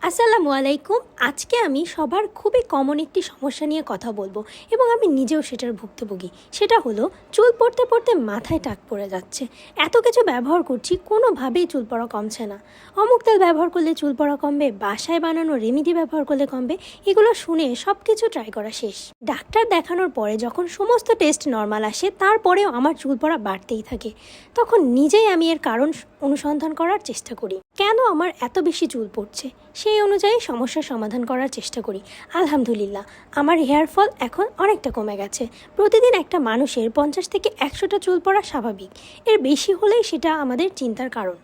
আসসালামু আলাইকুম। আজকে আমি সবার খুবই কমন একটি সমস্যা নিয়ে কথা বলবো এবং আমি নিজেও সেটার ভুক্তভোগী। সেটা হলো চুল পড়তে পড়তে মাথায় টাক পড়ে যাচ্ছে। এত কিছু ব্যবহার করছি, কোনোভাবেই চুল পড়া কমছে না। অমুক তেল ব্যবহার করলে চুল পড়া কমবে, বাসায় বানানো রেমেডি ব্যবহার করলে কমবে, এগুলো শুনে সব কিছু ট্রাই করা শেষ। ডাক্তার দেখানোর পরে যখন সমস্ত টেস্ট নর্মাল আসে, তারপরেও আমার চুল পড়া বাড়তেই থাকে। তখন নিজেই আমি এর কারণ অনুসন্ধান করার চেষ্টা করি, কেন আমার এত বেশি চুল পড়ছে। সেই অনুযায়ী সমস্যার সমাধান করার চেষ্টা করি। আলহামদুলিল্লাহ, আমার হেয়ার ফল এখন অনেকটা কমে গেছে। প্রতিদিন একটা মানুষের 50 থেকে 100টা চুল পড়া স্বাভাবিক, এর বেশি হলেই সেটা আমাদের চিন্তার কারণ।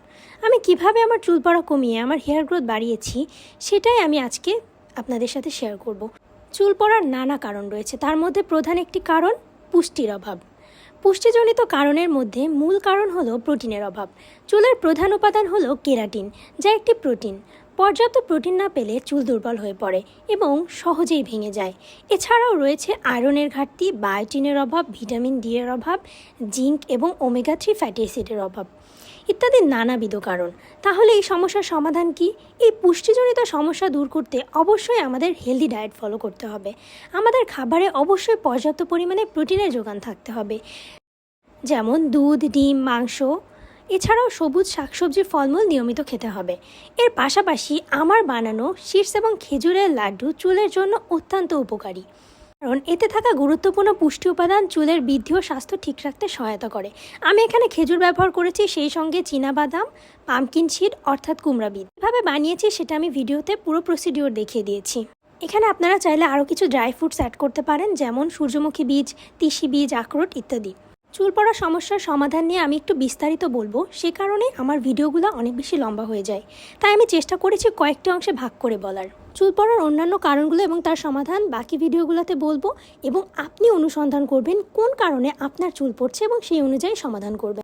আমি কিভাবে আমার চুল পড়া কমিয়ে আমার হেয়ার গ্রোথ বাড়িয়েছি, সেটাই আমি আজকে আপনাদের সাথে শেয়ার করব। চুল পড়ার নানা কারণ রয়েছে, তার মধ্যে প্রধান একটি কারণ পুষ্টির অভাব। পুষ্টিজনিত কারণের মধ্যে মূল কারণ হলো প্রোটিনের অভাব। চুলের প্রধান উপাদান হলো কেরাটিন, যা একটি প্রোটিন। পর্যাপ্ত প্রোটিন না পেলে চুল দুর্বল হয়ে পড়ে এবং সহজেই ভেঙে যায়। এছাড়াও রয়েছে আয়রনের ঘাটতি, বায়োটিনের অভাব, ভিটামিন ডি এর অভাব, জিঙ্ক এবং ওমেগা 3 ফ্যাটি অ্যাসিডের অভাব ইত্যাদি নানাবিধ কারণ। তাহলে এই সমস্যার সমাধান কি? এই পুষ্টিজনিত সমস্যা দূর করতে অবশ্যই আমাদের হেলদি ডায়েট ফলো করতে হবে। আমাদের খাবারে অবশ্যই পর্যাপ্ত পরিমাণে প্রোটিনের যোগান থাকতে হবে, যেমন দুধ, ডিম, মাংস। এছাড়াও সবুজ শাকসবজি, ফলমূল নিয়মিত খেতে হবে। এর পাশাপাশি আমার বানানো সিডস এবং খেজুরের লাড্ডু চুলের জন্য অত্যন্ত উপকারী, কারণ এতে থাকা গুরুত্বপূর্ণ পুষ্টি উপাদান চুলের বৃদ্ধি ও স্বাস্থ্য ঠিক রাখতে সহায়তা করে। আমি এখানে খেজুর ব্যবহার করেছি, সেই সঙ্গে চীনাবাদাম, পামকিন সিড অর্থাৎ কুমড়া বীজ। কীভাবে বানিয়েছি সেটা আমি ভিডিওতে পুরো প্রসিডিওর দেখিয়ে দিয়েছি। এখানে আপনারা চাইলে আরও কিছু ড্রাই ফ্রুটস অ্যাড করতে পারেন, যেমন সূর্যমুখী বীজ, তিসি বীজ, আখরোট ইত্যাদি। চুল পড়া সমস্যার সমাধান নিয়ে আমি একটু বিস্তারিত বলবো, সে কারণে আমার ভিডিওগুলো অনেক বেশি লম্বা হয়ে যায়। তাই আমি চেষ্টা করেছি কয়েকটি অংশে ভাগ করে বলার। চুল পড়ার অন্যান্য কারণগুলো এবং তার সমাধান বাকি ভিডিওগুলোতে বলবো, এবং আপনি অনুসন্ধান করবেন কোন কারণে আপনার চুল পড়ছে এবং সেই অনুযায়ী সমাধান করবেন।